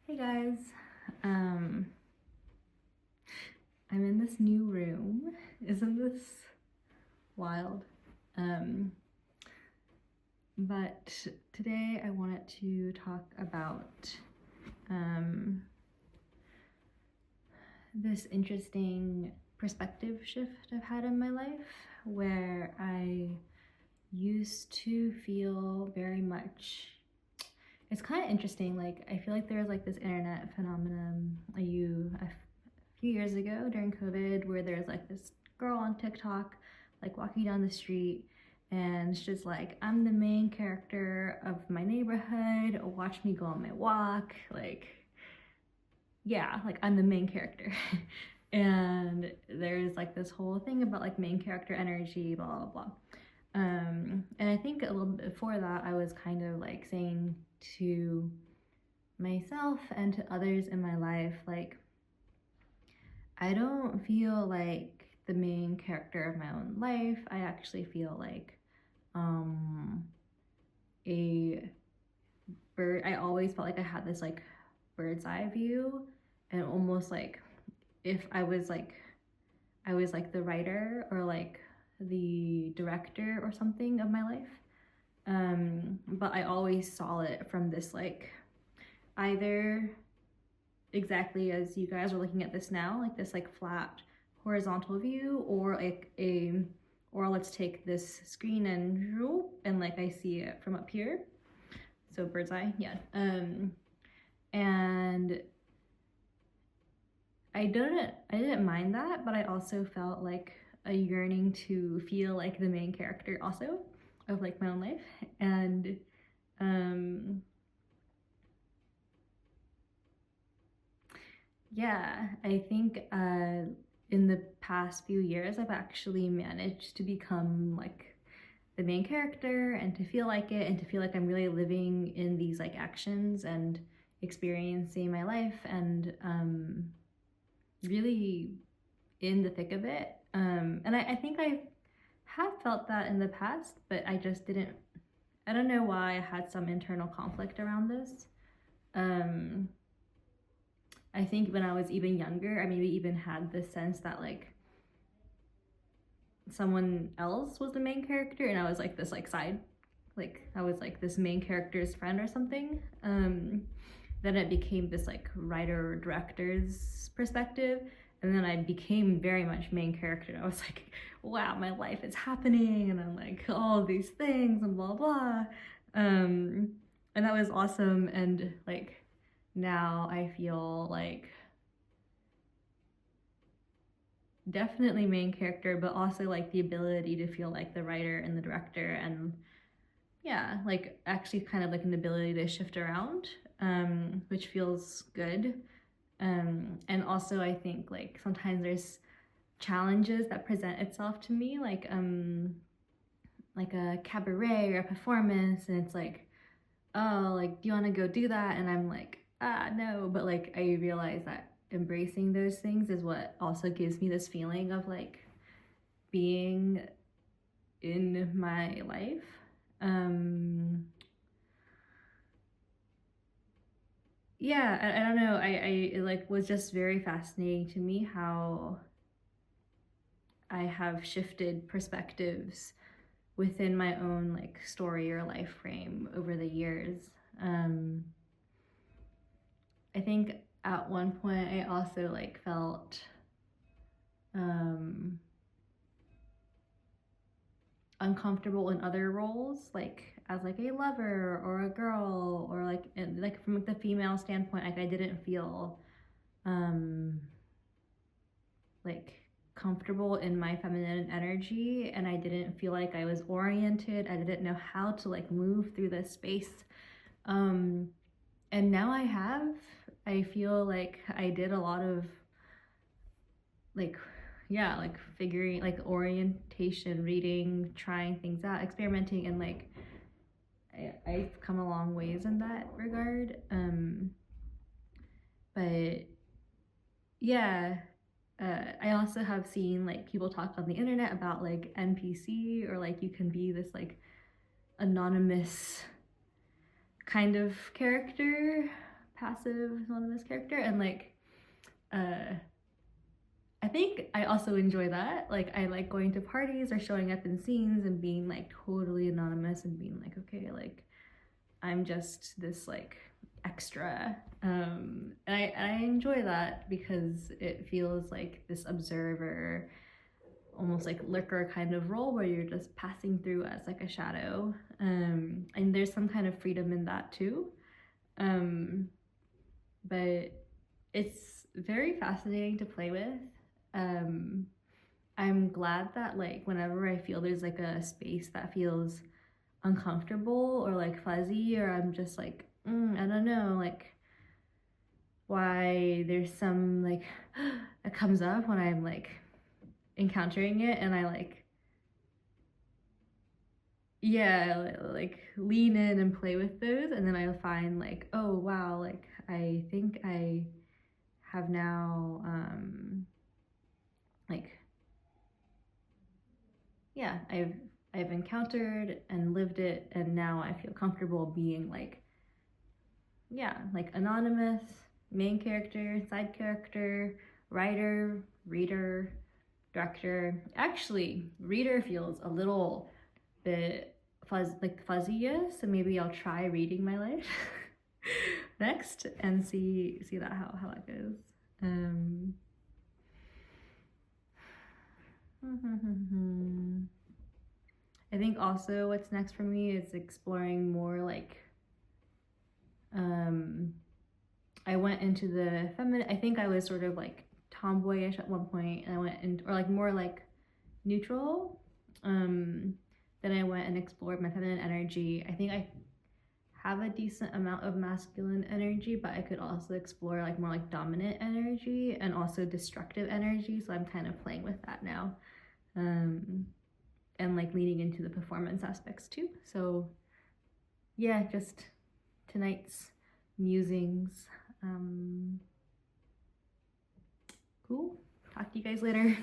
Hey guys, um, I'm in this new room. Isn't this wild? Um, but today I wanted to talk about this interesting perspective shift I've had in my life where I used to feel very much. It's kind of interesting. Like, I feel like there was like this internet phenomenon a few years ago during COVID where there's like this girl on TikTok, like walking down the street, and she's like, I'm the main character of my neighborhood. Watch me go on my walk. Like, yeah, like I'm the main character. And there's like this whole thing about like main character energy, blah, blah, blah. And I think a little bit before that, I was kind of like saying to myself and to others in my life, like, I don't feel like the main character of my own life. I actually feel like a bird. I always felt like I had this like bird's eye view, and almost like if I was like the writer or like the director or something of my life. But I always saw it from this like either exactly as you guys are looking at this now, like this like flat horizontal view, or like or let's take this screen and like I see it from up here. So bird's eye, yeah. And I didn't mind that, but I also felt like a yearning to feel like the main character also of like my own life. And yeah, I think in the past few years I've actually managed to become like the main character and to feel like it and to feel like I'm really living in these like actions and experiencing my life and really in the thick of it. And I think I have felt that in the past, but I just didn't. I don't know why I had some internal conflict around this. I think when I was even younger, I maybe even had the sense that like someone else was the main character and I was like this like side, like I was like this main character's friend or something. Then it became this like writer or director's perspective, and then I became very much main character. I was like, wow, my life is happening and I'm like all these things and blah blah. And that was awesome. And like now I feel like definitely main character, but also like the ability to feel like the writer and the director, and yeah, like actually kind of like an ability to shift around, which feels good. And also I think like sometimes there's challenges that present itself to me, like a cabaret or a performance, and it's like, oh, like, do you want to go do that? And I'm like, no. But like, I realize that embracing those things is what also gives me this feeling of like being in my life. Yeah, I don't know. It like was just very fascinating to me how I have shifted perspectives within my own like story or life frame over the years. Um, I think at one point I also like felt um, uncomfortable in other roles, like as like a lover or a girl, or like from like the female standpoint, like I didn't feel um, like comfortable in my feminine energy, and I didn't feel like I was oriented. I didn't know how to like move through this space. Um, and now I feel like I did a lot of like, yeah, like figuring like orientation, reading, trying things out, experimenting, and like I've come a long ways in that regard. But yeah, I also have seen like people talk on the internet about like NPC, or like you can be this like anonymous kind of character, passive anonymous character, and like I think I also enjoy that. Like I like going to parties or showing up in scenes and being like totally anonymous and being like, okay, like I'm just this like extra. And I enjoy that because it feels like this observer, almost like lurker kind of role where you're just passing through as like a shadow. And there's some kind of freedom in that too. But it's very fascinating to play with. I'm glad that like whenever I feel there's like a space that feels uncomfortable or like fuzzy, or I'm just like, I don't know, like why there's some like that comes up when I'm like encountering it, and I like, yeah, like lean in and play with those, and then I'll find like, oh wow, like I think I have now like, yeah, I've encountered and lived it, and now I feel comfortable being like, yeah, like anonymous, main character, side character, writer, reader, director. Actually, reader feels a little bit fuzzy, so maybe I'll try reading my life next and see that how that goes. I think also what's next for me is exploring more like I went into the feminine. I think I was sort of like tomboyish at one point, and I went in, or like more like neutral. Then I went and explored my feminine energy. I think I have a decent amount of masculine energy, but I could also explore like more like dominant energy and also destructive energy. So I'm kind of playing with that now. And like leaning into the performance aspects too. So yeah, just tonight's musings. Cool. Talk to you guys later.